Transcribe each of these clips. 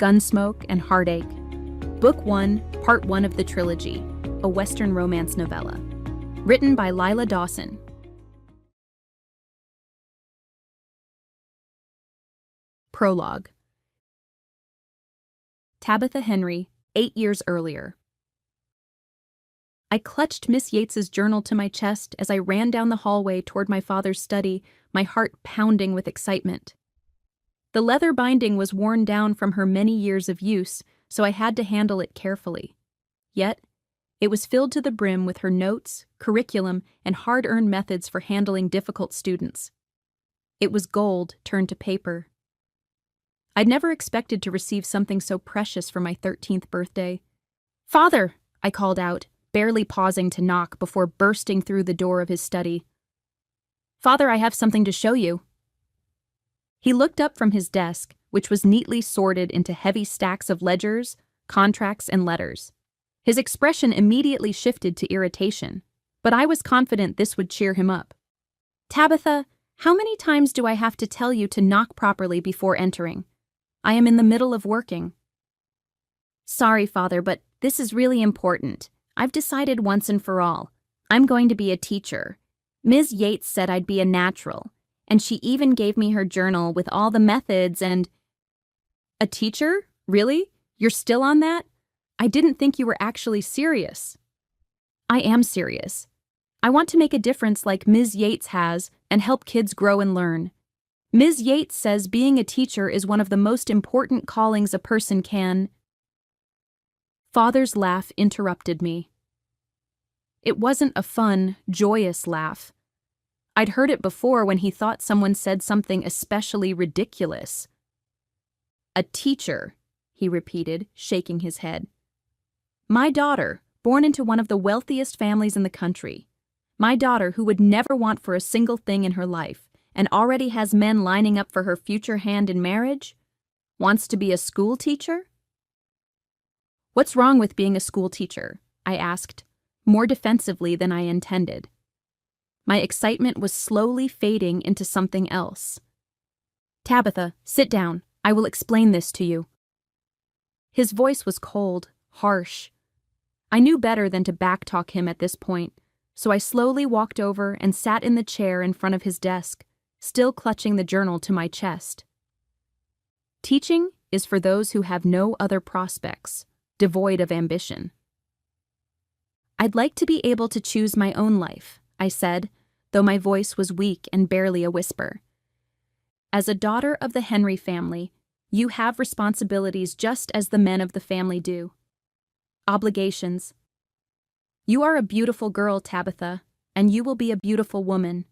Gunsmoke and Heartache, Book 1, Part 1 of the trilogy, a Western romance novella. Written by Lila Dawson. Prologue. Tabitha Henry, 8 years earlier. I clutched Miss Yates's journal to my chest as I ran down the hallway toward my father's study, my heart pounding with excitement. The leather binding was worn down from her many years of use, so I had to handle it carefully. Yet, it was filled to the brim with her notes, curriculum, and hard-earned methods for handling difficult students. It was gold turned to paper. I'd never expected to receive something so precious for my 13th birthday. "Father!" I called out, barely pausing to knock before bursting through the door of his study. "Father, I have something to show you." He looked up from his desk, which was neatly sorted into heavy stacks of ledgers, contracts, and letters. His expression immediately shifted to irritation, but I was confident this would cheer him up. "Tabitha, how many times do I have to tell you to knock properly before entering? I am in the middle of working." "Sorry, Father, but this is really important. I've decided once and for all. I'm going to be a teacher. Ms. Yates said I'd be a natural, and she even gave me her journal with all the methods and—" "A teacher? Really? You're still on that? I didn't think you were actually serious." "I am serious. I want to make a difference like Ms. Yates has and help kids grow and learn. Ms. Yates says being a teacher is one of the most important callings a person can—" Father's laugh interrupted me. It wasn't a fun, joyous laugh. I'd heard it before when he thought someone said something especially ridiculous. "A teacher," he repeated, shaking his head. "My daughter, born into one of the wealthiest families in the country. My daughter who would never want for a single thing in her life and already has men lining up for her future hand in marriage, wants to be a school teacher?" "What's wrong with being a school teacher?" I asked, more defensively than I intended. My excitement was slowly fading into something else. "Tabitha, sit down. I will explain this to you." His voice was cold, harsh. I knew better than to backtalk him at this point, so I slowly walked over and sat in the chair in front of his desk, still clutching the journal to my chest. Teaching is for those who have no other prospects, devoid of ambition. "I'd like to be able to choose my own life," I said, though my voice was weak and barely a whisper. "As a daughter of the Henry family, you have responsibilities just as the men of the family do. Obligations. You are a beautiful girl, Tabitha, and you will be a beautiful woman.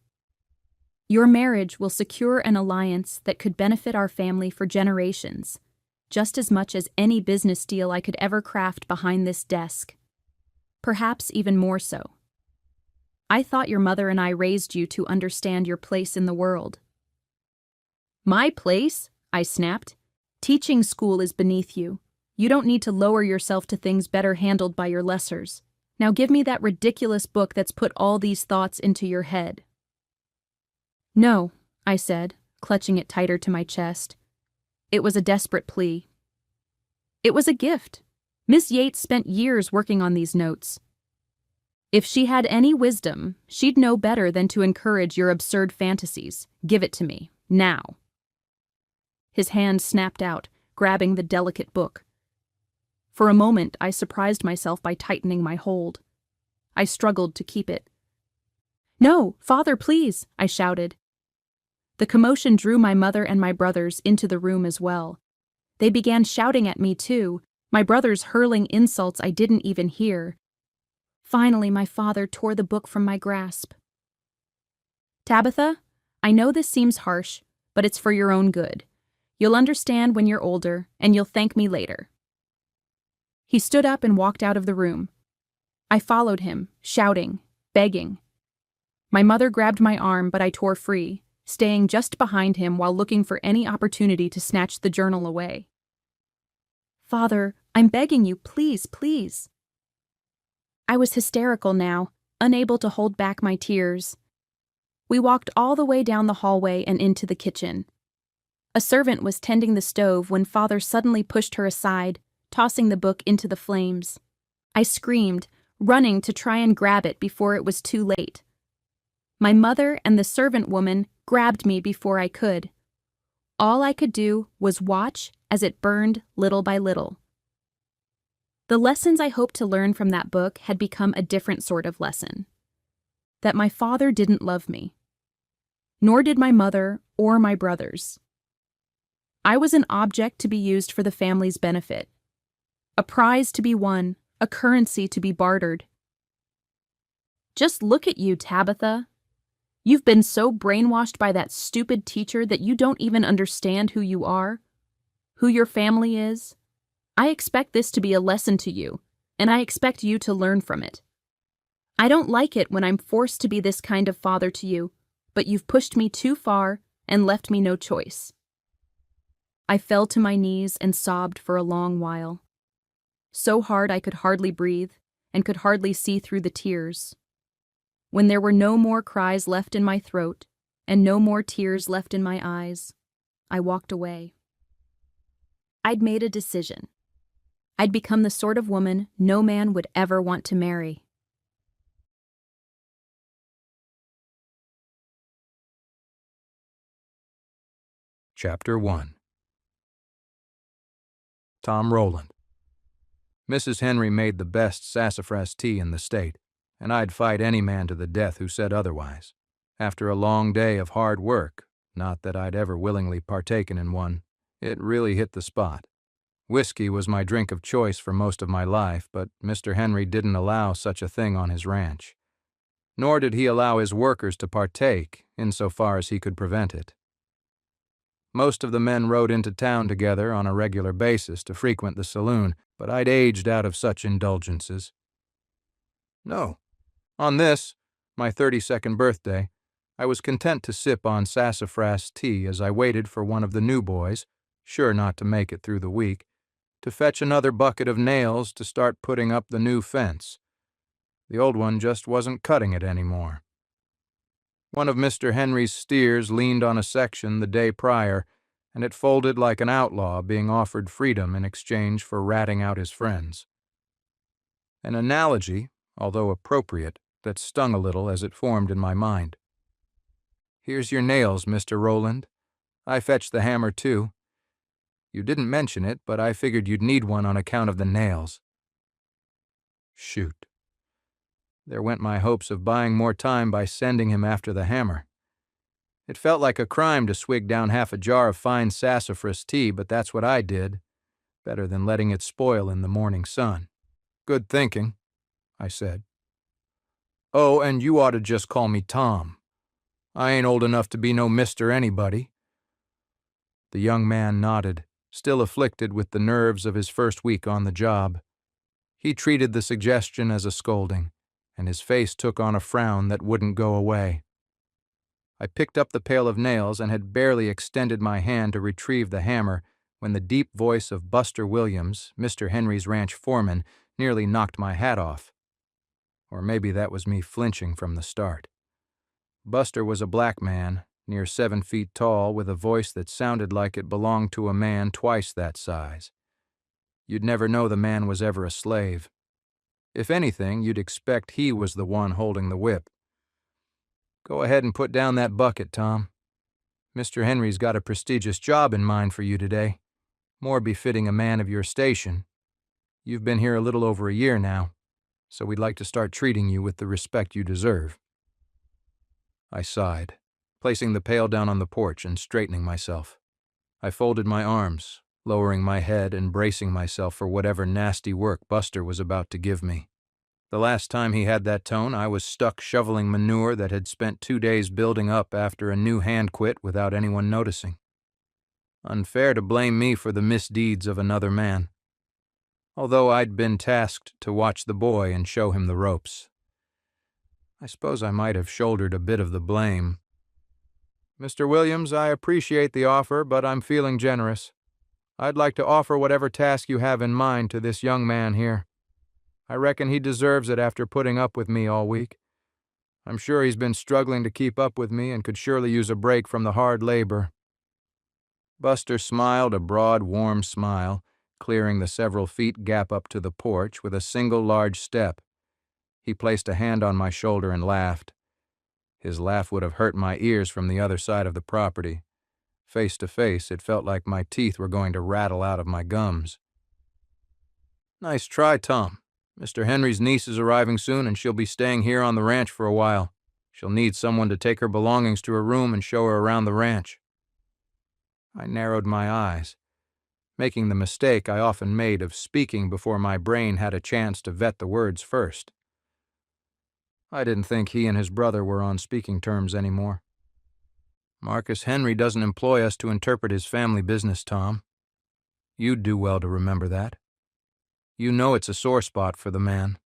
Your marriage will secure an alliance that could benefit our family for generations, just as much as any business deal I could ever craft behind this desk. Perhaps even more so. I thought your mother and I raised you to understand your place in the world." "My place?" I snapped. "Teaching school is beneath you. You don't need to lower yourself to things better handled by your lessers. Now give me that ridiculous book that's put all these thoughts into your head." "No," I said, clutching it tighter to my chest. It was a desperate plea. "It was a gift. Miss Yates spent years working on these notes. If she had any wisdom, she'd know better than to encourage your absurd fantasies. Give it to me, now." His hand snapped out, grabbing the delicate book. For a moment, I surprised myself by tightening my hold. I struggled to keep it. "No, Father, please," I shouted. The commotion drew my mother and my brothers into the room as well. They began shouting at me too, my brothers hurling insults I didn't even hear. Finally, my father tore the book from my grasp. "Tabitha, I know this seems harsh, but it's for your own good. You'll understand when you're older, and you'll thank me later." He stood up and walked out of the room. I followed him, shouting, begging. My mother grabbed my arm, but I tore free, staying just behind him while looking for any opportunity to snatch the journal away. "Father, I'm begging you, please, please." I was hysterical now, unable to hold back my tears. We walked all the way down the hallway and into the kitchen. A servant was tending the stove when Father suddenly pushed her aside, tossing the book into the flames. I screamed, running to try and grab it before it was too late. My mother and the servant woman grabbed me before I could. All I could do was watch as it burned little by little. The lessons I hoped to learn from that book had become a different sort of lesson. That my father didn't love me. Nor did my mother or my brothers. I was an object to be used for the family's benefit. A prize to be won, a currency to be bartered. Just look at you, Tabitha. You've been so brainwashed by that stupid teacher that you don't even understand who you are, who your family is. I expect this to be a lesson to you, and I expect you to learn from it. I don't like it when I'm forced to be this kind of father to you, but you've pushed me too far and left me no choice. I fell to my knees and sobbed for a long while. So hard I could hardly breathe and could hardly see through the tears. When there were no more cries left in my throat and no more tears left in my eyes, I walked away. I'd made a decision. I'd become the sort of woman no man would ever want to marry. Chapter 1. Tom Rowland. Mrs. Henry made the best sassafras tea in the state, and I'd fight any man to the death who said otherwise. After a long day of hard work, not that I'd ever willingly partaken in one, it really hit the spot. Whiskey was my drink of choice for most of my life, but Mr. Henry didn't allow such a thing on his ranch. Nor did he allow his workers to partake, insofar as he could prevent it. Most of the men rode into town together on a regular basis to frequent the saloon, but I'd aged out of such indulgences. No. On this, my 32nd birthday, I was content to sip on sassafras tea as I waited for one of the new boys, sure not to make it through the week, to fetch another bucket of nails to start putting up the new fence. The old one just wasn't cutting it anymore. One of Mr. Henry's steers leaned on a section the day prior, and it folded like an outlaw being offered freedom in exchange for ratting out his friends. An analogy, although appropriate, that stung a little as it formed in my mind. "Here's your nails, Mr. Rowland. I fetched the hammer, too. You didn't mention it, but I figured you'd need one on account of the nails." Shoot. There went my hopes of buying more time by sending him after the hammer. It felt like a crime to swig down half a jar of fine sassafras tea, but that's what I did. Better than letting it spoil in the morning sun. "Good thinking," I said. "Oh, and you ought to just call me Tom. I ain't old enough to be no Mr. Anybody." The young man nodded, still afflicted with the nerves of his first week on the job. He treated the suggestion as a scolding, and his face took on a frown that wouldn't go away. I picked up the pail of nails and had barely extended my hand to retrieve the hammer when the deep voice of Buster Williams, Mr. Henry's ranch foreman, nearly knocked my hat off. Or maybe that was me flinching from the start. Buster was a black man, near 7 feet tall, with a voice that sounded like it belonged to a man twice that size. You'd never know the man was ever a slave. If anything, you'd expect he was the one holding the whip. "Go ahead and put down that bucket, Tom. Mr. Henry's got a prestigious job in mind for you today, more befitting a man of your station. You've been here a little over a year now, so we'd like to start treating you with the respect you deserve." I sighed, placing the pail down on the porch and straightening myself. I folded my arms, lowering my head and bracing myself for whatever nasty work Buster was about to give me. The last time he had that tone, I was stuck shoveling manure that had spent 2 days building up after a new hand quit without anyone noticing. Unfair to blame me for the misdeeds of another man, although I'd been tasked to watch the boy and show him the ropes. I suppose I might have shouldered a bit of the blame. "Mr. Williams, I appreciate the offer, but I'm feeling generous. I'd like to offer whatever task you have in mind to this young man here. I reckon he deserves it after putting up with me all week. I'm sure he's been struggling to keep up with me and could surely use a break from the hard labor." Buster smiled a broad, warm smile, clearing the several feet gap up to the porch with a single large step. He placed a hand on my shoulder and laughed. His laugh would have hurt my ears from the other side of the property. Face to face, it felt like my teeth were going to rattle out of my gums. "Nice try, Tom. Mr. Henry's niece is arriving soon, and she'll be staying here on the ranch for a while. She'll need someone to take her belongings to her room and show her around the ranch." I narrowed my eyes, making the mistake I often made of speaking before my brain had a chance to vet the words first. I didn't think he and his brother were on speaking terms anymore. "Marcus Henry doesn't employ us to interpret his family business, Tom. You'd do well to remember that. You know it's a sore spot for the man,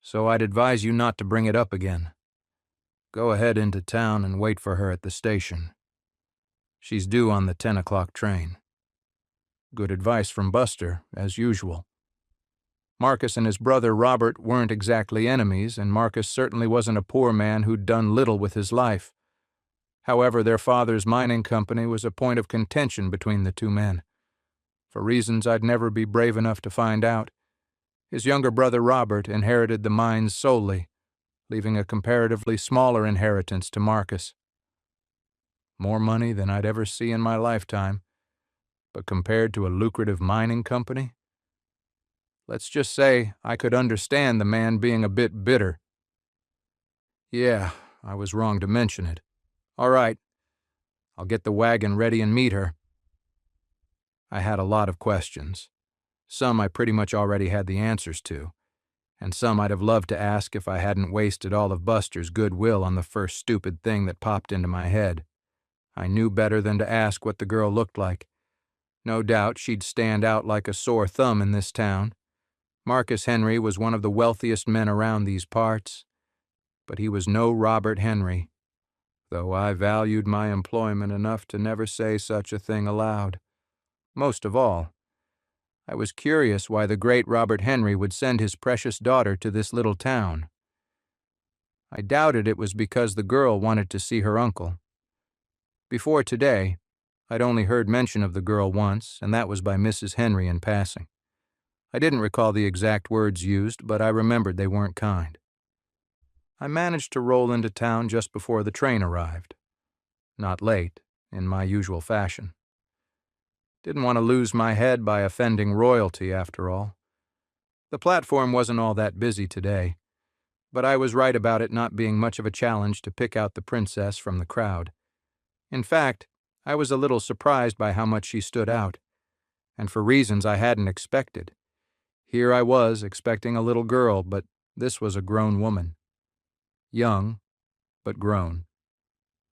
so I'd advise you not to bring it up again. Go ahead into town and wait for her at the station. She's due on the 10 o'clock train." Good advice from Buster, as usual. Marcus and his brother Robert weren't exactly enemies, and Marcus certainly wasn't a poor man who'd done little with his life. However, their father's mining company was a point of contention between the two men. For reasons I'd never be brave enough to find out, his younger brother Robert inherited the mines solely, leaving a comparatively smaller inheritance to Marcus. More money than I'd ever see in my lifetime, but compared to a lucrative mining company? Let's just say I could understand the man being a bit bitter. Yeah, I was wrong to mention it. All right, I'll get the wagon ready and meet her. I had a lot of questions. Some I pretty much already had the answers to, and some I'd have loved to ask if I hadn't wasted all of Buster's goodwill on the first stupid thing that popped into my head. I knew better than to ask what the girl looked like. No doubt she'd stand out like a sore thumb in this town. Marcus Henry was one of the wealthiest men around these parts, but he was no Robert Henry, though I valued my employment enough to never say such a thing aloud. Most of all, I was curious why the great Robert Henry would send his precious daughter to this little town. I doubted it was because the girl wanted to see her uncle. Before today, I'd only heard mention of the girl once, and that was by Mrs. Henry in passing. I didn't recall the exact words used, but I remembered they weren't kind. I managed to roll into town just before the train arrived. Not late, in my usual fashion. Didn't want to lose my head by offending royalty, after all. The platform wasn't all that busy today, but I was right about it not being much of a challenge to pick out the princess from the crowd. In fact, I was a little surprised by how much she stood out, and for reasons I hadn't expected. Here I was expecting a little girl, but this was a grown woman. Young, but grown.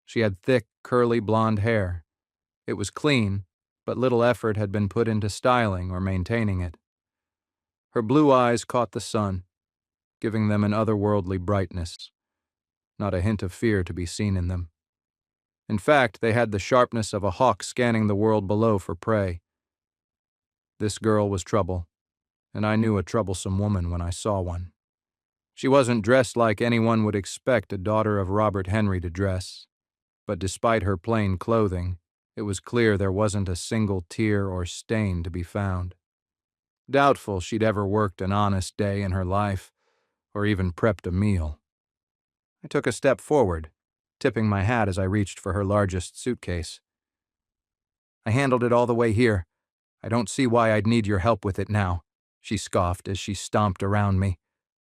She had thick, curly blonde hair. It was clean, but little effort had been put into styling or maintaining it. Her blue eyes caught the sun, giving them an otherworldly brightness. Not a hint of fear to be seen in them. In fact, they had the sharpness of a hawk scanning the world below for prey. This girl was trouble, and I knew a troublesome woman when I saw one. She wasn't dressed like anyone would expect a daughter of Robert Henry to dress, but despite her plain clothing, it was clear there wasn't a single tear or stain to be found. Doubtful she'd ever worked an honest day in her life, or even prepped a meal. I took a step forward, tipping my hat as I reached for her largest suitcase. "I handled it all the way here. I don't see why I'd need your help with it now," she scoffed as she stomped around me,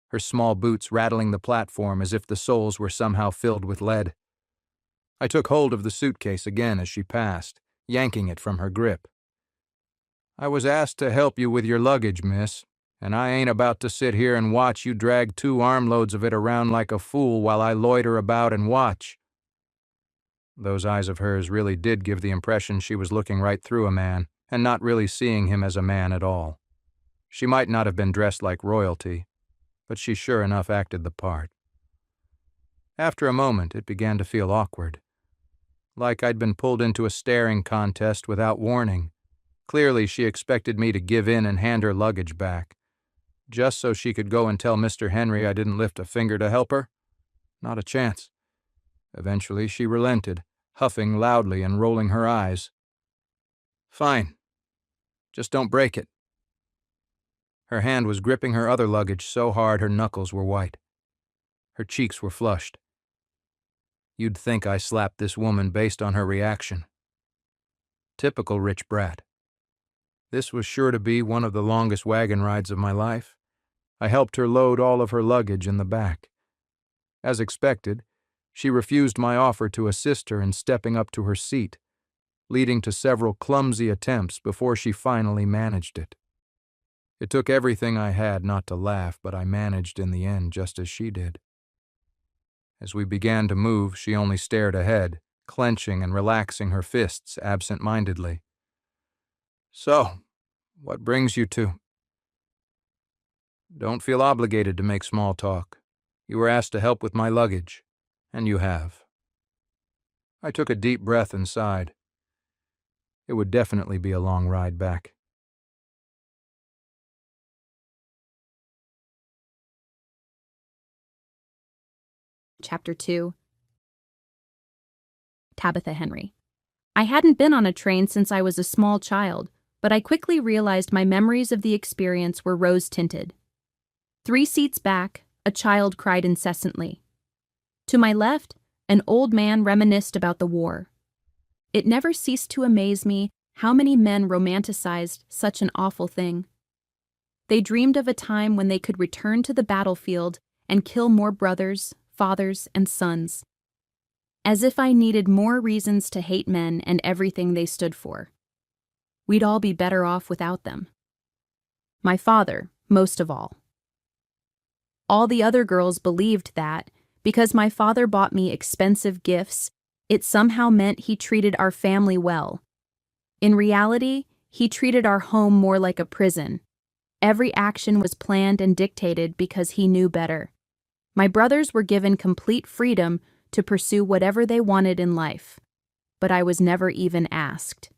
her small boots rattling the platform as if the soles were somehow filled with lead. I took hold of the suitcase again as she passed, yanking it from her grip. "I was asked to help you with your luggage, miss, and I ain't about to sit here and watch you drag 2 armloads of it around like a fool while I loiter about and watch." Those eyes of hers really did give the impression she was looking right through a man and not really seeing him as a man at all. She might not have been dressed like royalty, but she sure enough acted the part. After a moment, it began to feel awkward. Like I'd been pulled into a staring contest without warning. Clearly, she expected me to give in and hand her luggage back, just so she could go and tell Mr. Henry I didn't lift a finger to help her. Not a chance. Eventually, she relented, huffing loudly and rolling her eyes. Fine. Just don't break it. Her hand was gripping her other luggage so hard her knuckles were white. Her cheeks were flushed. You'd think I slapped this woman based on her reaction. Typical rich brat. This was sure to be one of the longest wagon rides of my life. I helped her load all of her luggage in the back. As expected, she refused my offer to assist her in stepping up to her seat, leading to several clumsy attempts before she finally managed it. It took everything I had not to laugh, but I managed in the end just as she did. As we began to move, she only stared ahead, clenching and relaxing her fists absent-mindedly. So, what brings you to? Don't feel obligated to make small talk. You were asked to help with my luggage, and you have. I took a deep breath and sighed. It would definitely be a long ride back. Chapter 2. Tabitha Henry. I hadn't been on a train since I was a small child, but I quickly realized my memories of the experience were rose-tinted. 3 seats back, a child cried incessantly. To my left, an old man reminisced about the war. It never ceased to amaze me how many men romanticized such an awful thing. They dreamed of a time when they could return to the battlefield and kill more brothers, fathers, and sons. As if I needed more reasons to hate men and everything they stood for. We'd all be better off without them. My father, most of all. All the other girls believed that, because my father bought me expensive gifts, it somehow meant he treated our family well. In reality, he treated our home more like a prison. Every action was planned and dictated because he knew better. My brothers were given complete freedom to pursue whatever they wanted in life, but I was never even asked.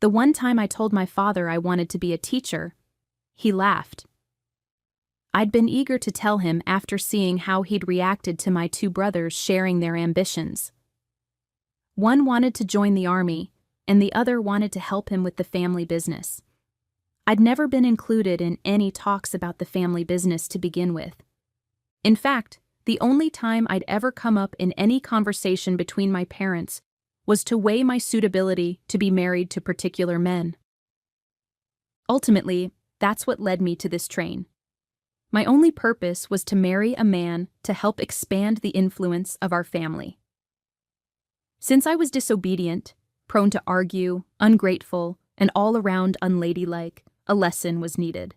The one time I told my father I wanted to be a teacher, he laughed. I'd been eager to tell him after seeing how he'd reacted to my 2 brothers sharing their ambitions. One wanted to join the army, and the other wanted to help him with the family business. I'd never been included in any talks about the family business to begin with. In fact, the only time I'd ever come up in any conversation between my parents was to weigh my suitability to be married to particular men. Ultimately, that's what led me to this train. My only purpose was to marry a man to help expand the influence of our family. Since I was disobedient, prone to argue, ungrateful, and all around unladylike, a lesson was needed.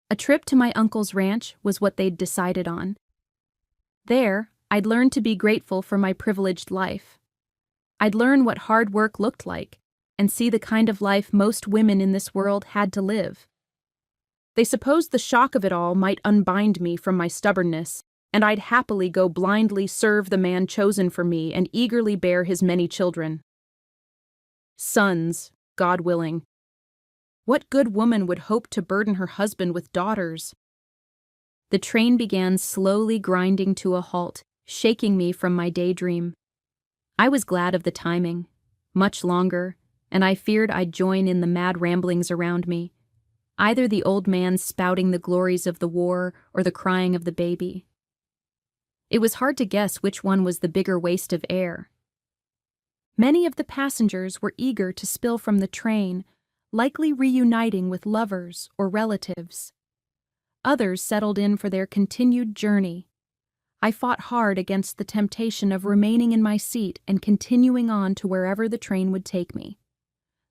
A trip to my uncle's ranch was what they'd decided on. There, I'd learn to be grateful for my privileged life. I'd learn what hard work looked like and see the kind of life most women in this world had to live. They supposed the shock of it all might unbind me from my stubbornness, and I'd happily go blindly serve the man chosen for me and eagerly bear his many children. Sons, God willing. What good woman would hope to burden her husband with daughters? The train began slowly grinding to a halt, shaking me from my daydream. I was glad of the timing. Much longer, and I feared I'd join in the mad ramblings around me, either the old man spouting the glories of the war or the crying of the baby. It was hard to guess which one was the bigger waste of air. Many of the passengers were eager to spill from the train, likely reuniting with lovers or relatives. Others settled in for their continued journey. I fought hard against the temptation of remaining in my seat and continuing on to wherever the train would take me.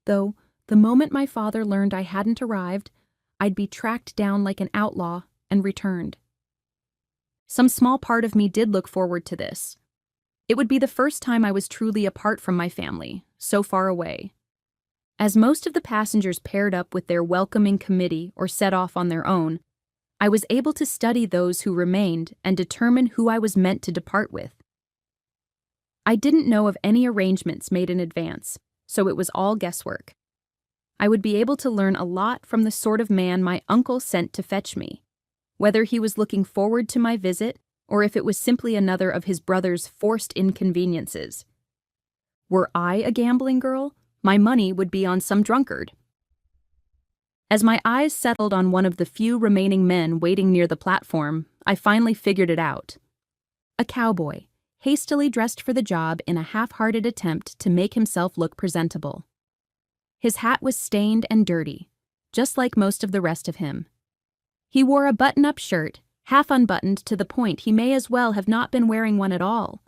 Though, the moment my father learned I hadn't arrived, I'd be tracked down like an outlaw and returned. Some small part of me did look forward to this. It would be the first time I was truly apart from my family, so far away. As most of the passengers paired up with their welcoming committee or set off on their own, I was able to study those who remained and determine who I was meant to depart with. I didn't know of any arrangements made in advance, so it was all guesswork. I would be able to learn a lot from the sort of man my uncle sent to fetch me, whether he was looking forward to my visit or if it was simply another of his brother's forced inconveniences. Were I a gambling girl, My money would be on some drunkard. As my eyes settled on one of the few remaining men waiting near the platform, I finally figured it out. A cowboy, hastily dressed for the job in a half-hearted attempt to make himself look presentable. His hat was stained and dirty, just like most of the rest of him. He wore a button-up shirt, half unbuttoned to the point he may as well have not been wearing one at all.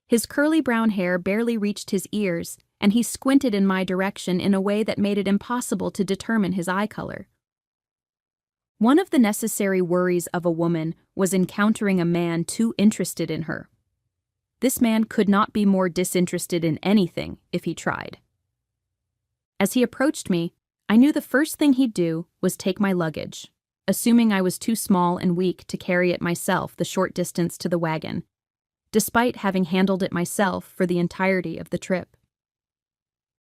His curly brown hair barely reached his ears, and he squinted in my direction in a way that made it impossible to determine his eye color. One of the necessary worries of a woman was encountering a man too interested in her. This man could not be more disinterested in anything if he tried. As he approached me, I knew the first thing he'd do was take my luggage, assuming I was too small and weak to carry it myself the short distance to the wagon, despite having handled it myself for the entirety of the trip.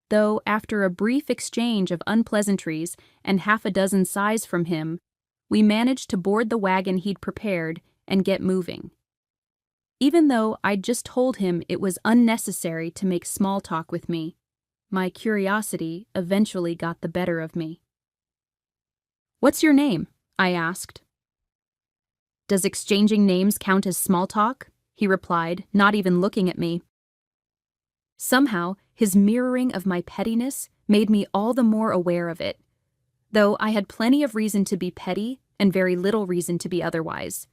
Though, after a brief exchange of unpleasantries and half a dozen sighs from him, we managed to board the wagon he'd prepared and get moving. Even though I'd just told him it was unnecessary to make small talk with me, my curiosity eventually got the better of me. "What's your name?" I asked. "Does exchanging names count as small talk?" he replied, not even looking at me. Somehow, his mirroring of my pettiness made me all the more aware of it, though I had plenty of reason to be petty and very little reason to be otherwise.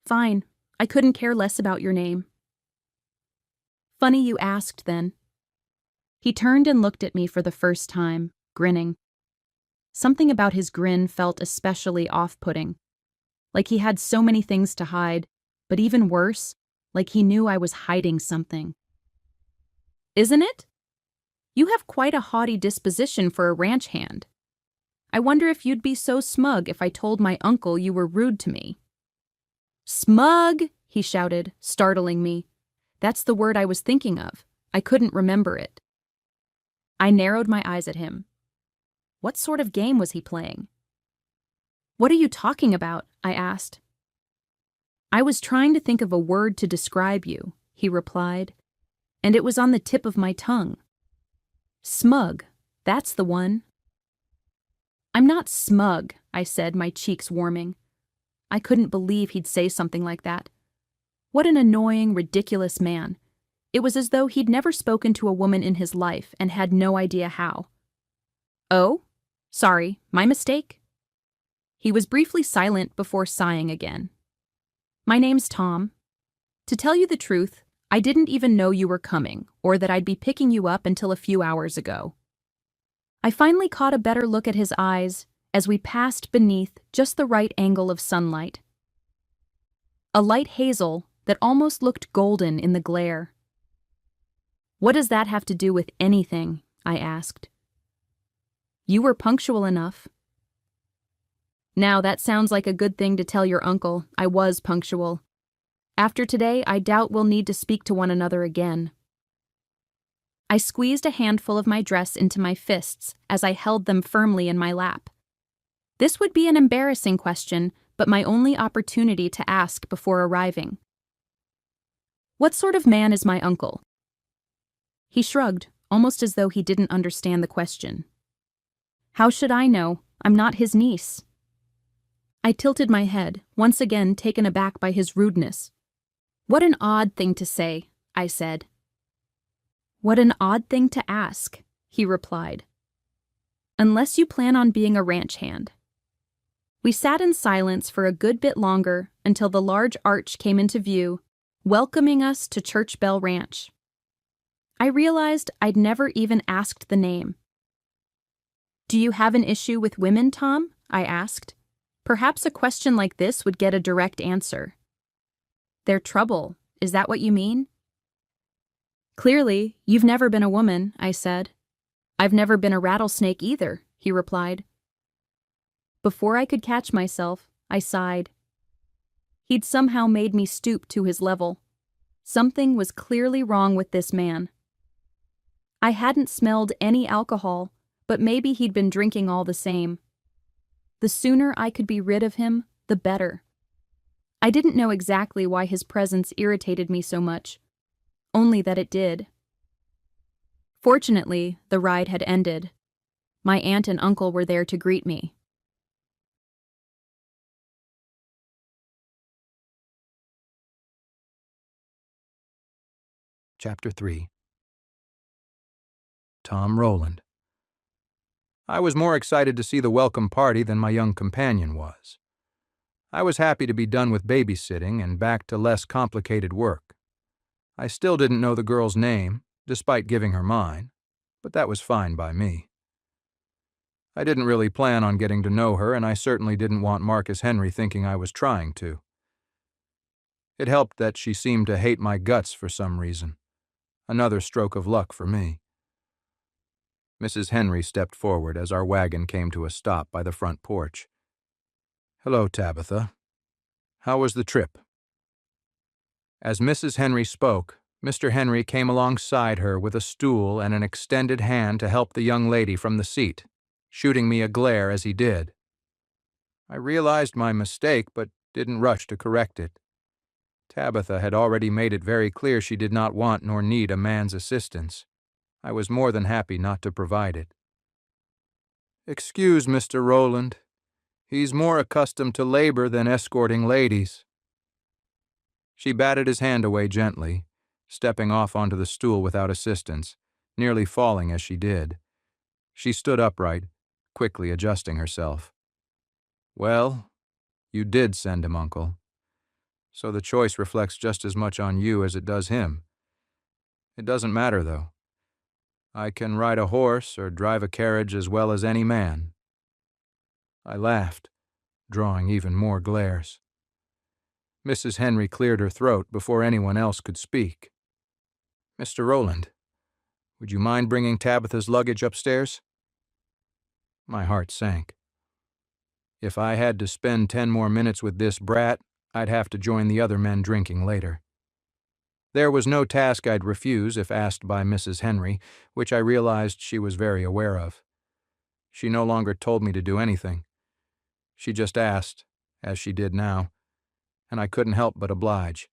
"Fine, I couldn't care less about your name." "Funny you asked, then." He turned and looked at me for the first time, grinning. Something about his grin felt especially off-putting, like he had so many things to hide, but even worse, like he knew I was hiding something. "Isn't it? You have quite a haughty disposition for a ranch hand. I wonder if you'd be so smug if I told my uncle you were rude to me." "Smug!" he shouted, startling me. That's the word I was thinking of. I couldn't remember it. I narrowed my eyes at him. What sort of game was he playing? "What are you talking about?" I asked. "I was trying to think of a word to describe you," he replied, and it was on the tip of my tongue. "Smug, that's the one." "I'm not smug," I said, my cheeks warming. I couldn't believe he'd say something like that. What an annoying, ridiculous man. It was as though he'd never spoken to a woman in his life and had no idea how. "Oh? Sorry, my mistake." He was briefly silent before sighing again. "My name's Tom. To tell you the truth, I didn't even know you were coming, or that I'd be picking you up until a few hours ago." I finally caught a better look at his eyes as we passed beneath just the right angle of sunlight. A light hazel that almost looked golden in the glare. "What does that have to do with anything?" I asked. "You were punctual enough." "Now that sounds like a good thing to tell your uncle. I was punctual. After today, I doubt we'll need to speak to one another again." I squeezed a handful of my dress into my fists as I held them firmly in my lap. This would be an embarrassing question, but my only opportunity to ask before arriving. "What sort of man is my uncle?" He shrugged, almost as though he didn't understand the question. "How should I know? I'm not his niece." I tilted my head, once again taken aback by his rudeness. "What an odd thing to say," I said. "What an odd thing to ask," he replied. "Unless you plan on being a ranch hand." We sat in silence for a good bit longer until the large arch came into view, welcoming us to Church Bell Ranch. I realized I'd never even asked the name. "Do you have an issue with women, Tom?" I asked. Perhaps a question like this would get a direct answer. "They're trouble. Is that what you mean?" "Clearly, you've never been a woman," I said. "I've never been a rattlesnake either," he replied. Before I could catch myself, I sighed. He'd somehow made me stoop to his level. Something was clearly wrong with this man. I hadn't smelled any alcohol, but maybe he'd been drinking all the same. The sooner I could be rid of him, the better. I didn't know exactly why his presence irritated me so much, only that it did. Fortunately, the ride had ended. My aunt and uncle were there to greet me. Chapter 3. Tom Rowland. I was more excited to see the welcome party than my young companion was. I was happy to be done with babysitting and back to less complicated work. I still didn't know the girl's name, despite giving her mine, but that was fine by me. I didn't really plan on getting to know her, and I certainly didn't want Marcus Henry thinking I was trying to. It helped that she seemed to hate my guts for some reason. Another stroke of luck for me. Mrs. Henry stepped forward as our wagon came to a stop by the front porch. "Hello, Tabitha. How was the trip?" As Mrs. Henry spoke, Mr. Henry came alongside her with a stool and an extended hand to help the young lady from the seat, shooting me a glare as he did. I realized my mistake, but didn't rush to correct it. Tabitha had already made it very clear she did not want nor need a man's assistance. I was more than happy not to provide it. "Excuse Mr. Rowland. He's more accustomed to labor than escorting ladies." She batted his hand away gently, stepping off onto the stool without assistance, nearly falling as she did. She stood upright, quickly adjusting herself. "Well, you did send him, Uncle. So the choice reflects just as much on you as it does him. It doesn't matter, though. I can ride a horse or drive a carriage as well as any man." I laughed, drawing even more glares. Mrs. Henry cleared her throat before anyone else could speak. "Mr. Rowland, would you mind bringing Tabitha's luggage upstairs?" My heart sank. If I had to spend 10 more minutes with this brat, I'd have to join the other men drinking later. There was no task I'd refuse if asked by Mrs. Henry, which I realized she was very aware of. She no longer told me to do anything. She just asked, as she did now, and I couldn't help but oblige.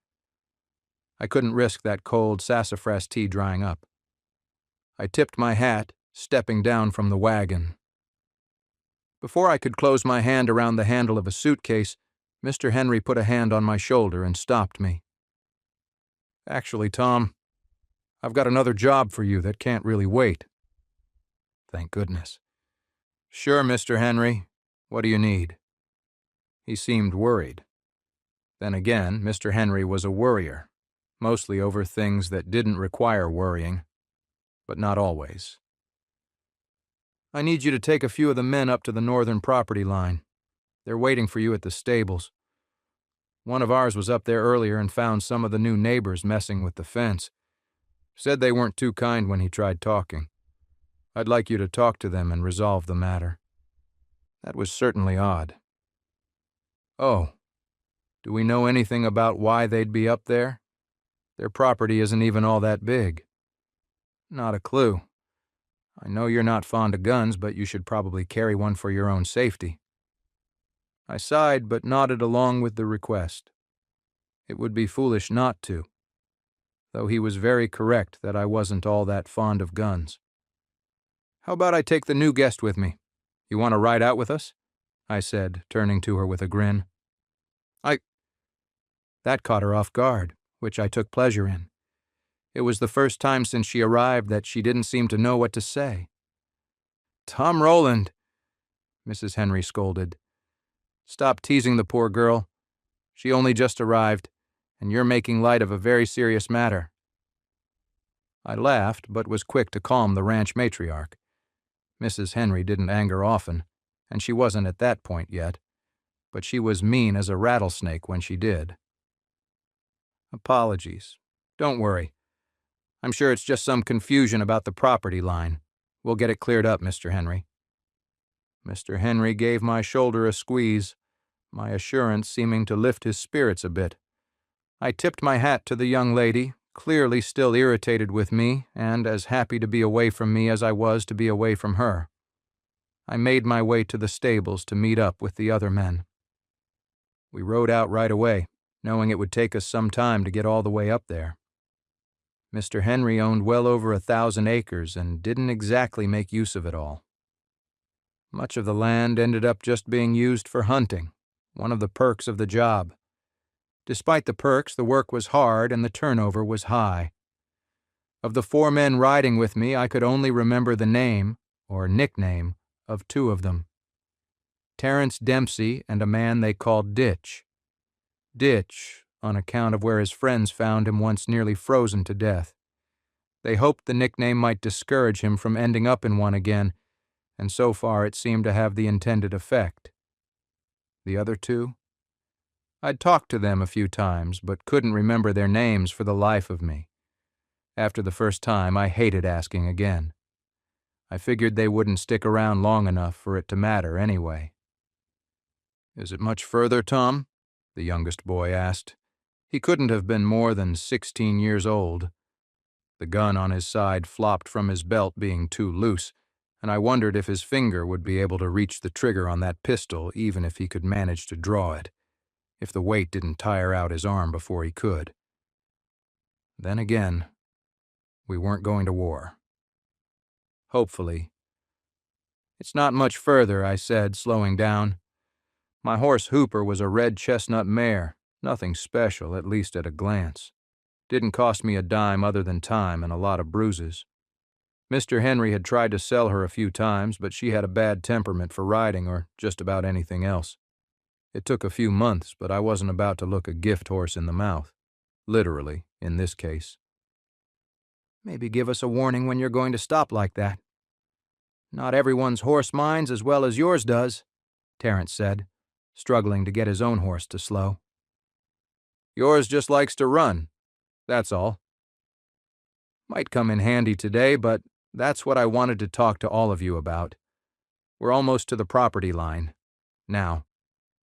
I couldn't risk that cold sassafras tea drying up. I tipped my hat, stepping down from the wagon. Before I could close my hand around the handle of a suitcase, Mr. Henry put a hand on my shoulder and stopped me. "Actually, Tom, I've got another job for you that can't really wait." Thank goodness. "Sure, Mr. Henry. What do you need?" He seemed worried. Then again, Mr. Henry was a worrier, mostly over things that didn't require worrying, but not always. "I need you to take a few of the men up to the northern property line. They're waiting for you at the stables. One of ours was up there earlier and found some of the new neighbors messing with the fence. Said they weren't too kind when he tried talking. I'd like you to talk to them and resolve the matter." That was certainly odd. "Oh, do we know anything about why they'd be up there? Their property isn't even all that big." "Not a clue. I know you're not fond of guns, but you should probably carry one for your own safety." I sighed but nodded along with the request. It would be foolish not to, though he was very correct that I wasn't all that fond of guns. "How about I take the new guest with me? You want to ride out with us?" I said, turning to her with a grin. That caught her off guard, which I took pleasure in. It was the first time since she arrived that she didn't seem to know what to say. "Tom Rowland," Mrs. Henry scolded. "Stop teasing the poor girl. She only just arrived, and you're making light of a very serious matter." I laughed, but was quick to calm the ranch matriarch. Mrs. Henry didn't anger often, and she wasn't at that point yet, but she was mean as a rattlesnake when she did. "Apologies. Don't worry. I'm sure it's just some confusion about the property line. We'll get it cleared up, Mr. Henry." Mr. Henry gave my shoulder a squeeze, my assurance seeming to lift his spirits a bit. I tipped my hat to the young lady, clearly still irritated with me and as happy to be away from me as I was to be away from her. I made my way to the stables to meet up with the other men. We rode out right away, knowing it would take us some time to get all the way up there. Mr. Henry owned well over 1,000 acres and didn't exactly make use of it all. Much of the land ended up just being used for hunting, one of the perks of the job. Despite the perks, the work was hard and the turnover was high. Of the 4 men riding with me, I could only remember the name, or nickname, of 2 of them. Terence Dempsey and a man they called Ditch. Ditch, on account of where his friends found him once nearly frozen to death. They hoped the nickname might discourage him from ending up in one again, and so far it seemed to have the intended effect. The other 2? I'd talked to them a few times, but couldn't remember their names for the life of me. After the first time, I hated asking again. I figured they wouldn't stick around long enough for it to matter anyway. "Is it much further, Tom?" the youngest boy asked. He couldn't have been more than 16 years old. The gun on his side flopped from his belt being too loose, and I wondered if his finger would be able to reach the trigger on that pistol even if he could manage to draw it, if the weight didn't tire out his arm before he could. Then again, we weren't going to war. Hopefully. "It's not much further," I said, slowing down. My horse Hooper was a red chestnut mare, nothing special, at least at a glance. Didn't cost me a dime other than time and a lot of bruises. Mr. Henry had tried to sell her a few times, but she had a bad temperament for riding or just about anything else. It took a few months, but I wasn't about to look a gift horse in the mouth. Literally, in this case. "Maybe give us a warning when you're going to stop like that." "Not everyone's horse minds as well as yours does," Terence said, struggling to get his own horse to slow. "Yours just likes to run, that's all." Might come in handy today, but that's what I wanted to talk to all of you about. We're almost to the property line. Now,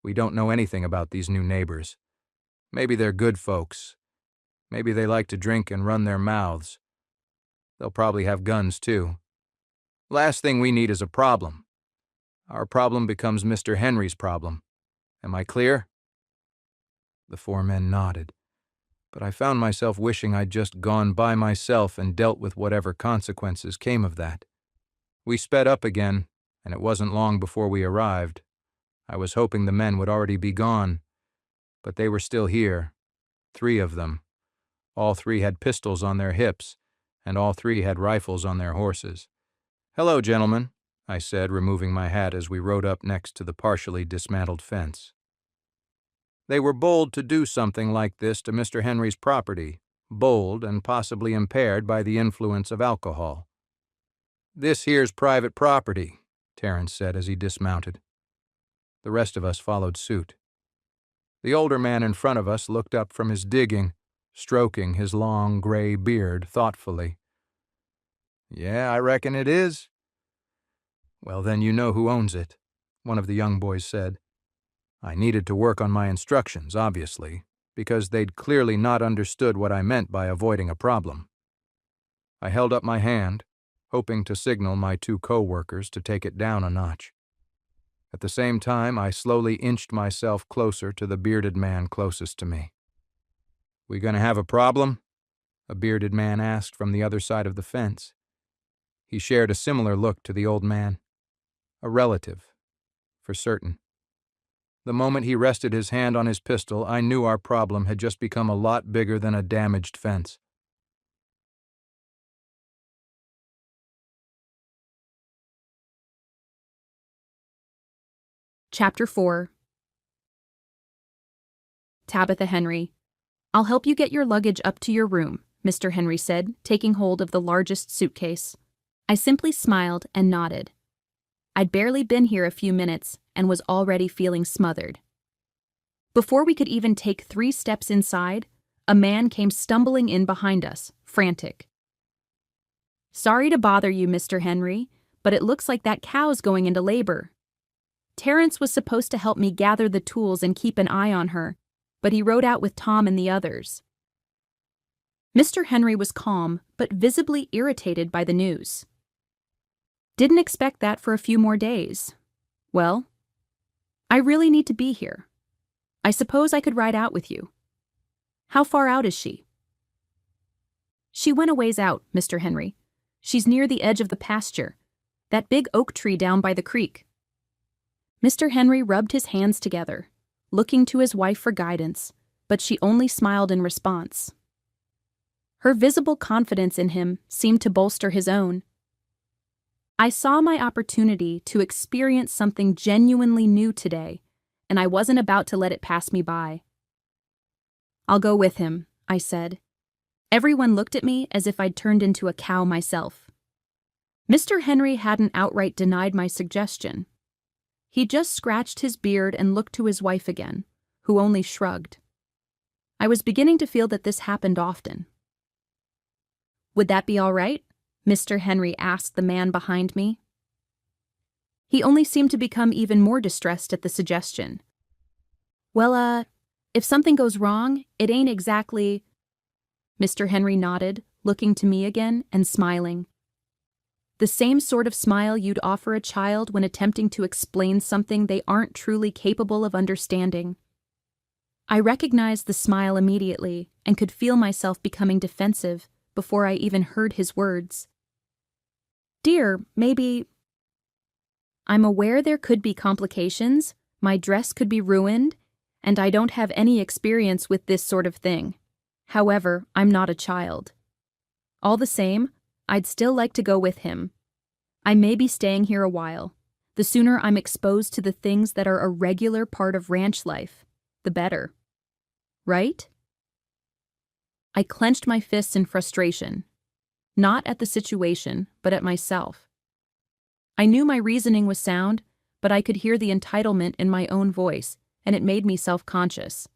we don't know anything about these new neighbors. Maybe they're good folks. Maybe they like to drink and run their mouths. They'll probably have guns, too. Last thing we need is a problem. Our problem becomes Mr. Henry's problem. Am I clear?" The 4 men nodded, but I found myself wishing I'd just gone by myself and dealt with whatever consequences came of that. We sped up again, and it wasn't long before we arrived. I was hoping the men would already be gone, but they were still here, 3 of them. All 3 had pistols on their hips, and all 3 had rifles on their horses. "Hello, gentlemen," I said, removing my hat as we rode up next to the partially dismantled fence. They were bold to do something like this to Mr. Henry's property, bold and possibly impaired by the influence of alcohol. "This here's private property," Terence said as he dismounted. The rest of us followed suit. The older man in front of us looked up from his digging, stroking his long gray beard thoughtfully. "Yeah, I reckon it is." "Well, then you know who owns it," one of the young boys said. I needed to work on my instructions, obviously, because they'd clearly not understood what I meant by avoiding a problem. I held up my hand, hoping to signal my 2 co-workers to take it down a notch. At the same time, I slowly inched myself closer to the bearded man closest to me. "We gonna have a problem?" a bearded man asked from the other side of the fence. He shared a similar look to the old man. A relative, for certain. The moment he rested his hand on his pistol, I knew our problem had just become a lot bigger than a damaged fence. Chapter 4. Tabitha Henry. "I'll help you get your luggage up to your room," Mr. Henry said, taking hold of the largest suitcase. I simply smiled and nodded. I'd barely been here a few minutes and was already feeling smothered. Before we could even take 3 steps inside, a man came stumbling in behind us, frantic. "Sorry to bother you, Mr. Henry, but it looks like that cow's going into labor." Terence was supposed to help me gather the tools and keep an eye on her, but he rode out with Tom and the others. Mr. Henry was calm, but visibly irritated by the news. "Didn't expect that for a few more days. Well, I really need to be here. I suppose I could ride out with you. How far out is she?" She went a ways out, Mr. Henry. She's near the edge of the pasture. That big oak tree down by the creek. Mr. Henry rubbed his hands together, looking to his wife for guidance, but she only smiled in response. Her visible confidence in him seemed to bolster his own. I saw my opportunity to experience something genuinely new today, and I wasn't about to let it pass me by. "I'll go with him," I said. Everyone looked at me as if I'd turned into a cow myself. Mr. Henry hadn't outright denied my suggestion. He just scratched his beard and looked to his wife again, who only shrugged. I was beginning to feel that this happened often. "Would that be all right?" Mr. Henry asked the man behind me. He only seemed to become even more distressed at the suggestion. "Well, if something goes wrong, it ain't exactly—" Mr. Henry nodded, looking to me again and smiling. The same sort of smile you'd offer a child when attempting to explain something they aren't truly capable of understanding. I recognized the smile immediately and could feel myself becoming defensive before I even heard his words. "Dear, maybe—" "I'm aware there could be complications, my dress could be ruined, and I don't have any experience with this sort of thing. However, I'm not a child. All the same, I'd still like to go with him. I may be staying here a while. The sooner I'm exposed to the things that are a regular part of ranch life, the better. Right?" I clenched my fists in frustration, not at the situation, but at myself. I knew my reasoning was sound, but I could hear the entitlement in my own voice, and it made me self-conscious.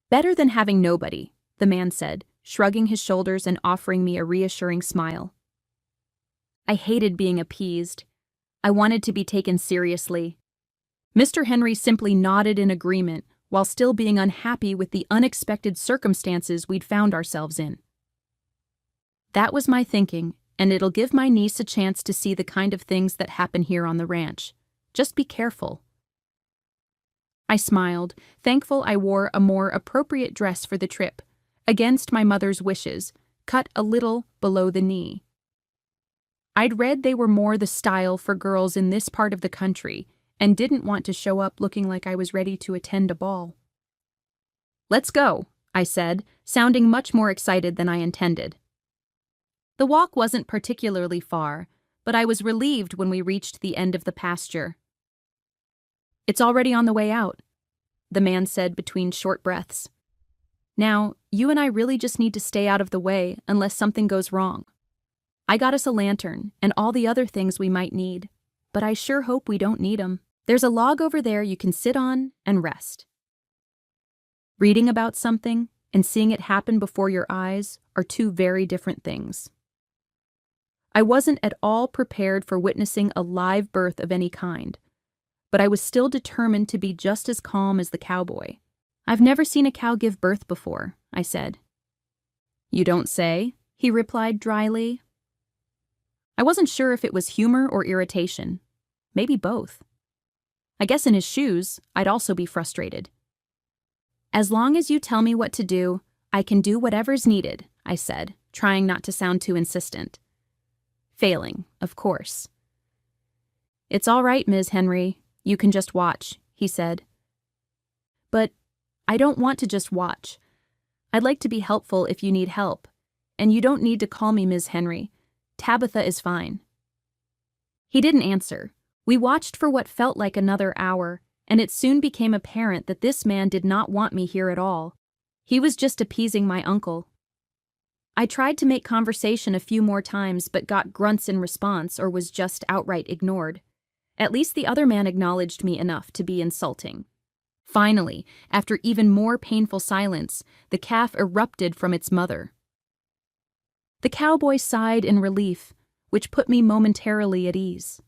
"Better than having nobody," the man said, shrugging his shoulders and offering me a reassuring smile. I hated being appeased. I wanted to be taken seriously. Mr. Henry simply nodded in agreement while still being unhappy with the unexpected circumstances we'd found ourselves in. That was my thinking, and it'll give my niece a chance to see the kind of things that happen here on the ranch. Just be careful. I smiled, thankful I wore a more appropriate dress for the trip, against my mother's wishes, cut a little below the knee. I'd read they were more the style for girls in this part of the country, and didn't want to show up looking like I was ready to attend a ball. "Let's go," I said, sounding much more excited than I intended. The walk wasn't particularly far, but I was relieved when we reached the end of the pasture. "It's already on the way out," the man said between short breaths. "Now, you and I really just need to stay out of the way unless something goes wrong. I got us a lantern and all the other things we might need, but I sure hope we don't need 'em. There's a log over there you can sit on and rest." Reading about something and seeing it happen before your eyes are two very different things. I wasn't at all prepared for witnessing a live birth of any kind, but I was still determined to be just as calm as the cowboy. "I've never seen a cow give birth before," I said. "You don't say?" he replied dryly. I wasn't sure if it was humor or irritation. Maybe both. I guess in his shoes, I'd also be frustrated. "As long as you tell me what to do, I can do whatever's needed," I said, trying not to sound too insistent. Failing, of course. "It's all right, Ms. Henry. You can just watch," he said. "But I don't want to just watch. I'd like to be helpful if you need help, and you don't need to call me Ms. Henry. Tabitha is fine." He didn't answer. We watched for what felt like another hour, and it soon became apparent that this man did not want me here at all. He was just appeasing my uncle. I tried to make conversation a few more times but got grunts in response or was just outright ignored. At least the other man acknowledged me enough to be insulting. Finally, after even more painful silence, the calf erupted from its mother. The cowboy sighed in relief, which put me momentarily at ease.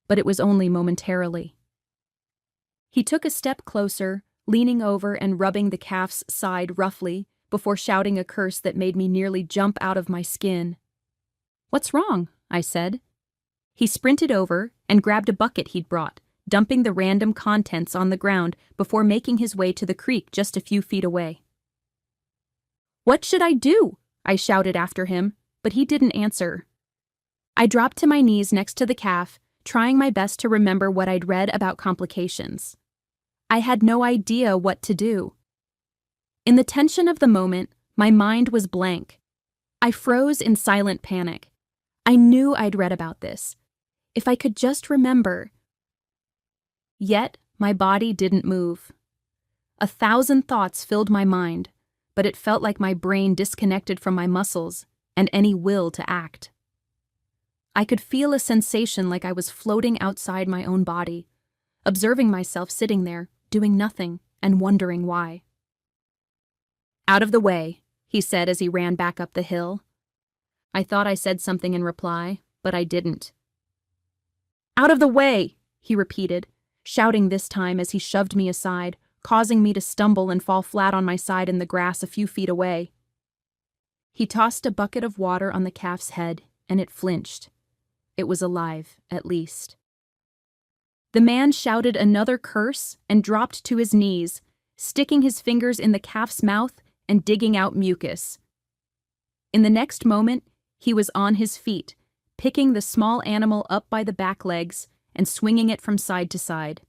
But it was only momentarily. He took a step closer, leaning over and rubbing the calf's side roughly, before shouting a curse that made me nearly jump out of my skin. "What's wrong?" I said. He sprinted over and grabbed a bucket he'd brought, dumping the random contents on the ground before making his way to the creek just a few feet away. "What should I do?" I shouted after him, but he didn't answer. I dropped to my knees next to the calf, trying my best to remember what I'd read about complications. I had no idea what to do. In the tension of the moment, my mind was blank. I froze in silent panic. I knew I'd read about this. If I could just remember. Yet, my body didn't move. 1,000 thoughts filled my mind, but it felt like my brain disconnected from my muscles and any will to act. I could feel a sensation like I was floating outside my own body, observing myself sitting there, doing nothing, and wondering why. "Out of the way," he said as he ran back up the hill. I thought I said something in reply, but I didn't. "Out of the way," he repeated, shouting this time as he shoved me aside, causing me to stumble and fall flat on my side in the grass a few feet away. He tossed a bucket of water on the calf's head, and it flinched. It was alive, at least. The man shouted another curse and dropped to his knees, sticking his fingers in the calf's mouth and digging out mucus. In the next moment, he was on his feet, picking the small animal up by the back legs and swinging it from side to side.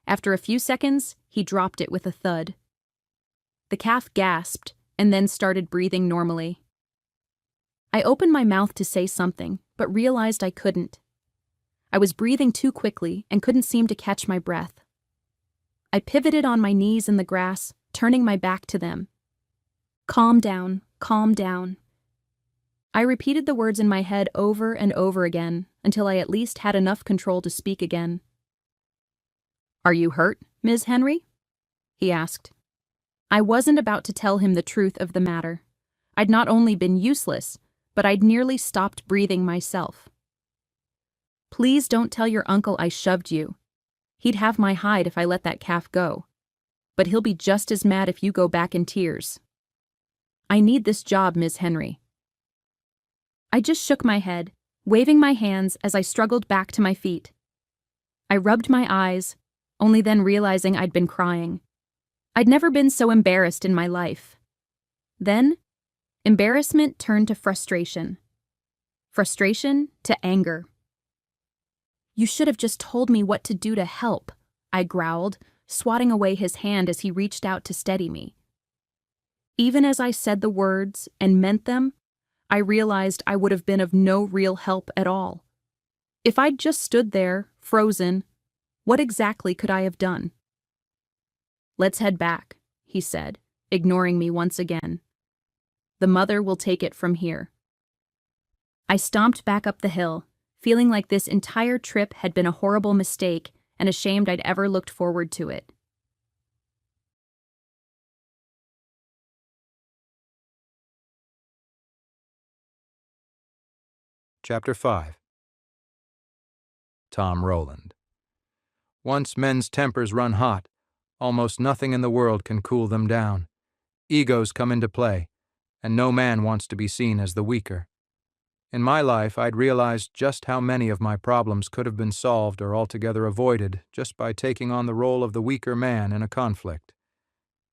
After a few seconds, he dropped it with a thud. The calf gasped and then started breathing normally. I opened my mouth to say something, but realized I couldn't. I was breathing too quickly and couldn't seem to catch my breath. I pivoted on my knees in the grass, turning my back to them. "Calm down, calm down." I repeated the words in my head over and over again until I at least had enough control to speak again. "Are you hurt, Ms. Henry?" he asked. I wasn't about to tell him the truth of the matter. I'd not only been useless, but I'd nearly stopped breathing myself. "Please don't tell your uncle I shoved you. He'd have my hide if I let that calf go. But he'll be just as mad if you go back in tears. I need this job, Ms. Henry." I just shook my head, waving my hands as I struggled back to my feet. I rubbed my eyes, only then realizing I'd been crying. I'd never been so embarrassed in my life. Then, embarrassment turned to frustration. Frustration to anger. "You should have just told me what to do to help," I growled, swatting away his hand as he reached out to steady me. Even as I said the words and meant them, I realized I would have been of no real help at all. If I'd just stood there, frozen, what exactly could I have done? "Let's head back," he said, ignoring me once again. "The mother will take it from here." I stomped back up the hill, feeling like this entire trip had been a horrible mistake and ashamed I'd ever looked forward to it. Chapter 5. Tom Rowland. Once men's tempers run hot, almost nothing in the world can cool them down. Egos come into play, and no man wants to be seen as the weaker. In my life, I'd realized just how many of my problems could have been solved or altogether avoided just by taking on the role of the weaker man in a conflict.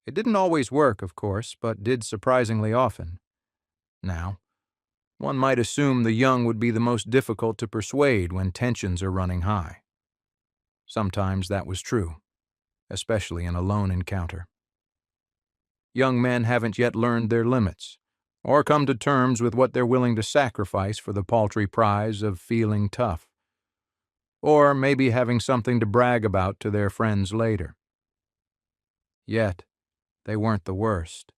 It didn't always work, of course, but did surprisingly often. Now, one might assume the young would be the most difficult to persuade when tensions are running high. Sometimes that was true, especially in a lone encounter. Young men haven't yet learned their limits, or come to terms with what they're willing to sacrifice for the paltry prize of feeling tough, or maybe having something to brag about to their friends later. Yet, they weren't the worst.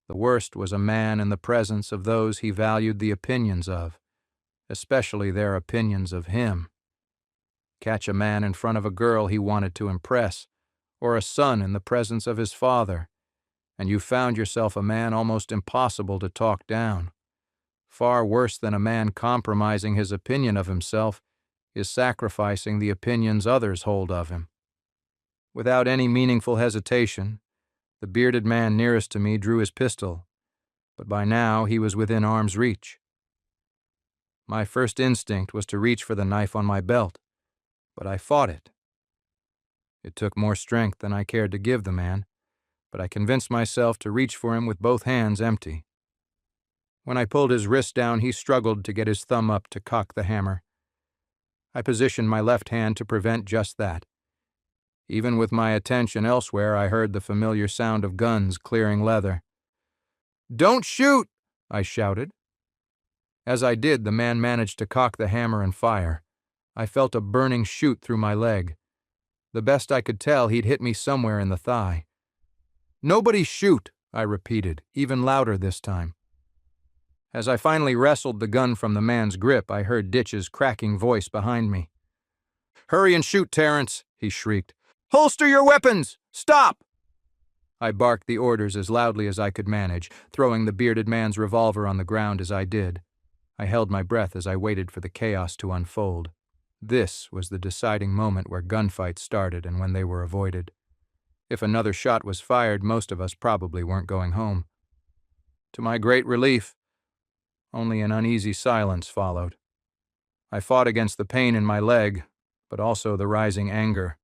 The worst was a man in the presence of those he valued the opinions of, especially their opinions of him. Catch a man in front of a girl he wanted to impress, or a son in the presence of his father, and you found yourself a man almost impossible to talk down. Far worse than a man compromising his opinion of himself is sacrificing the opinions others hold of him. Without any meaningful hesitation, the bearded man nearest to me drew his pistol, but by now he was within arm's reach. My first instinct was to reach for the knife on my belt, but I fought it. It took more strength than I cared to give the man, but I convinced myself to reach for him with both hands empty. When I pulled his wrist down, he struggled to get his thumb up to cock the hammer. I positioned my left hand to prevent just that. Even with my attention elsewhere, I heard the familiar sound of guns clearing leather. "Don't shoot!" I shouted. As I did, the man managed to cock the hammer and fire. I felt a burning shoot through my leg. The best I could tell, he'd hit me somewhere in the thigh. "Nobody shoot!" I repeated, even louder this time. As I finally wrestled the gun from the man's grip, I heard Ditch's cracking voice behind me. "Hurry and shoot, Terrence," he shrieked. "Holster your weapons! Stop!" I barked the orders as loudly as I could manage, throwing the bearded man's revolver on the ground as I did. I held my breath as I waited for the chaos to unfold. This was the deciding moment where gunfights started and when they were avoided. If another shot was fired, most of us probably weren't going home. To my great relief, only an uneasy silence followed. I fought against the pain in my leg, but also the rising anger.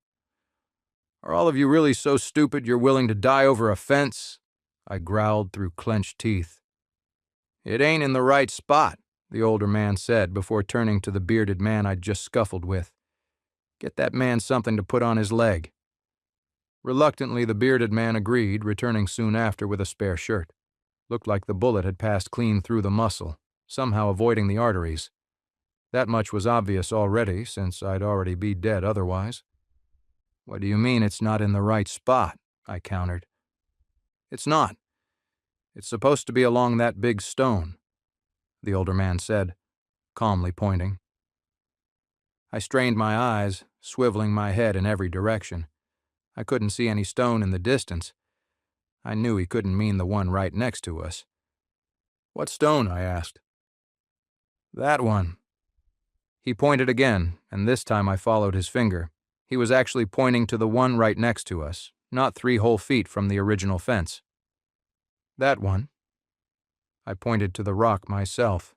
"Are all of you really so stupid you're willing to die over a fence?" I growled through clenched teeth. "It ain't in the right spot," the older man said before turning to the bearded man I'd just scuffled with. "Get that man something to put on his leg." Reluctantly, the bearded man agreed, returning soon after with a spare shirt. Looked like the bullet had passed clean through the muscle, somehow avoiding the arteries. That much was obvious already, since I'd already be dead otherwise. "What do you mean it's not in the right spot?" I countered. "It's not. It's supposed to be along that big stone," the older man said, calmly pointing. I strained my eyes, swiveling my head in every direction. I couldn't see any stone in the distance. I knew he couldn't mean the one right next to us. "What stone?" I asked. "That one." He pointed again, and this time I followed his finger. He was actually pointing to the one right next to us, not 3 whole feet from the original fence. "That one." I pointed to the rock myself.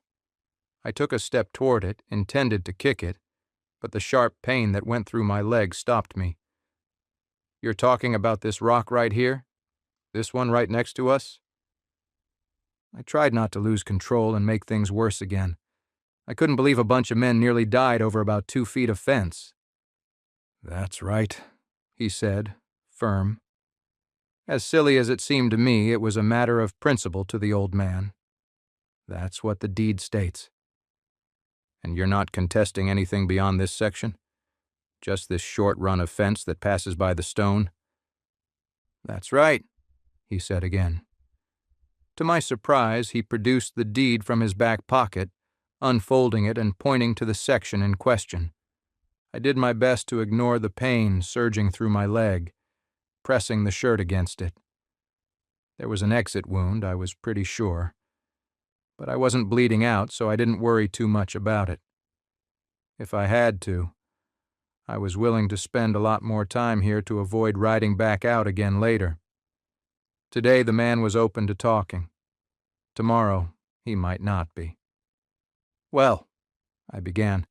I took a step toward it, intended to kick it, but the sharp pain that went through my leg stopped me. "You're talking about this rock right here? This one right next to us?" I tried not to lose control and make things worse again. I couldn't believe a bunch of men nearly died over about 2 feet of fence. "That's right," he said, firm. As silly as it seemed to me, it was a matter of principle to the old man. That's what the deed states. "And you're not contesting anything beyond this section? Just this short run of fence that passes by the stone?" "That's right," he said again. To my surprise, he produced the deed from his back pocket, unfolding it and pointing to the section in question. I did my best to ignore the pain surging through my leg, pressing the shirt against it. There was an exit wound, I was pretty sure, but I wasn't bleeding out, so I didn't worry too much about it. If I had to, I was willing to spend a lot more time here to avoid riding back out again later. Today the man was open to talking. Tomorrow he might not be. "Well," I began,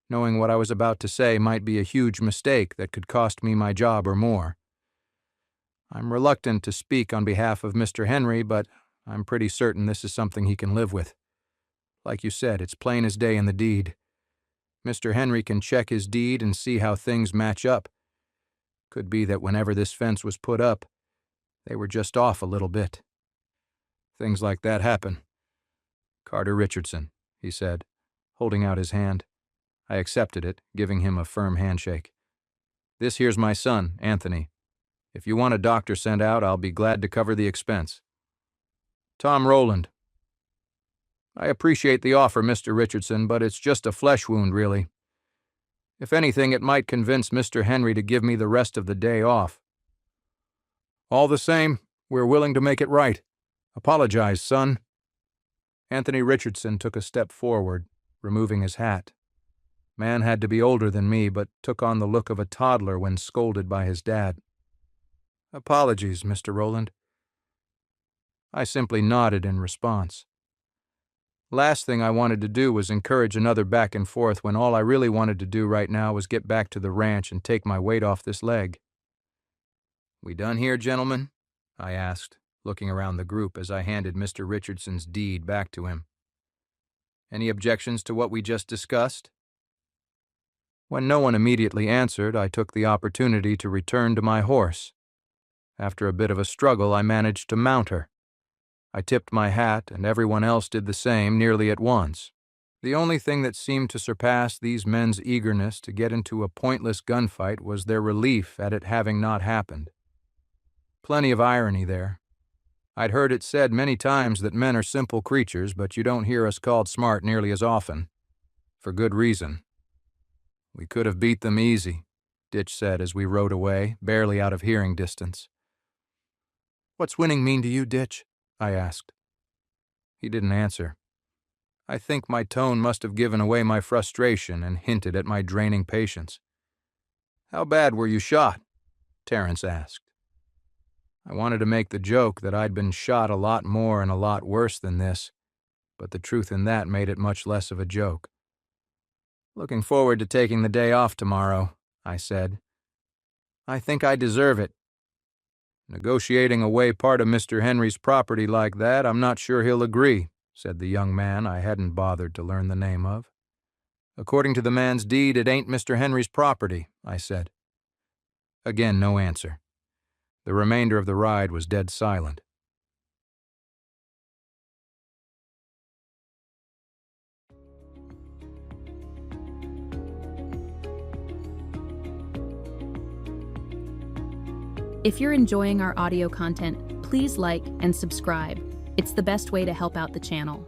knowing what I was about to say might be a huge mistake that could cost me my job or more. "I'm reluctant to speak on behalf of Mr. Henry, but I'm pretty certain this is something he can live with. Like you said, it's plain as day in the deed. Mr. Henry can check his deed and see how things match up. Could be that whenever this fence was put up, they were just off a little bit. Things like that happen. Carter Richardson," he said, holding out his hand. I accepted it, giving him a firm handshake. "This here's my son, Anthony. If you want a doctor sent out, I'll be glad to cover the expense." "Tom Rowland." "I appreciate the offer, Mr. Richardson, but it's just a flesh wound, really. If anything, it might convince Mr. Henry to give me the rest of the day off." "All the same, we're willing to make it right. Apologize, son." Anthony Richardson took a step forward, removing his hat. Man had to be older than me, but took on the look of a toddler when scolded by his dad. "Apologies, Mr. Rowland." I simply nodded in response. Last thing I wanted to do was encourage another back and forth when all I really wanted to do right now was get back to the ranch and take my weight off this leg. "We done here, gentlemen?" I asked, looking around the group as I handed Mr. Richardson's deed back to him. Any objections to what we just discussed? When no one immediately answered, I took the opportunity to return to my horse. After a bit of a struggle, I managed to mount her. I tipped my hat, and everyone else did the same nearly at once. The only thing that seemed to surpass these men's eagerness to get into a pointless gunfight was their relief at it having not happened. Plenty of irony there. I'd heard it said many times that men are simple creatures, but you don't hear us called smart nearly as often. For good reason. We could have beat them easy, Ditch said as we rode away, barely out of hearing distance. What's winning mean to you, Ditch? I asked. He didn't answer. I think my tone must have given away my frustration and hinted at my draining patience. How bad were you shot? Terrence asked. I wanted to make the joke that I'd been shot a lot more and a lot worse than this, but the truth in that made it much less of a joke. Looking forward to taking the day off tomorrow, I said. I think I deserve it. Negotiating away part of Mr. Henry's property like that, I'm not sure he'll agree, said the young man I hadn't bothered to learn the name of. According to the man's deed, it ain't Mr. Henry's property, I said. Again, no answer. The remainder of the ride was dead silent. If you're enjoying our audio content, please like and subscribe. It's the best way to help out the channel.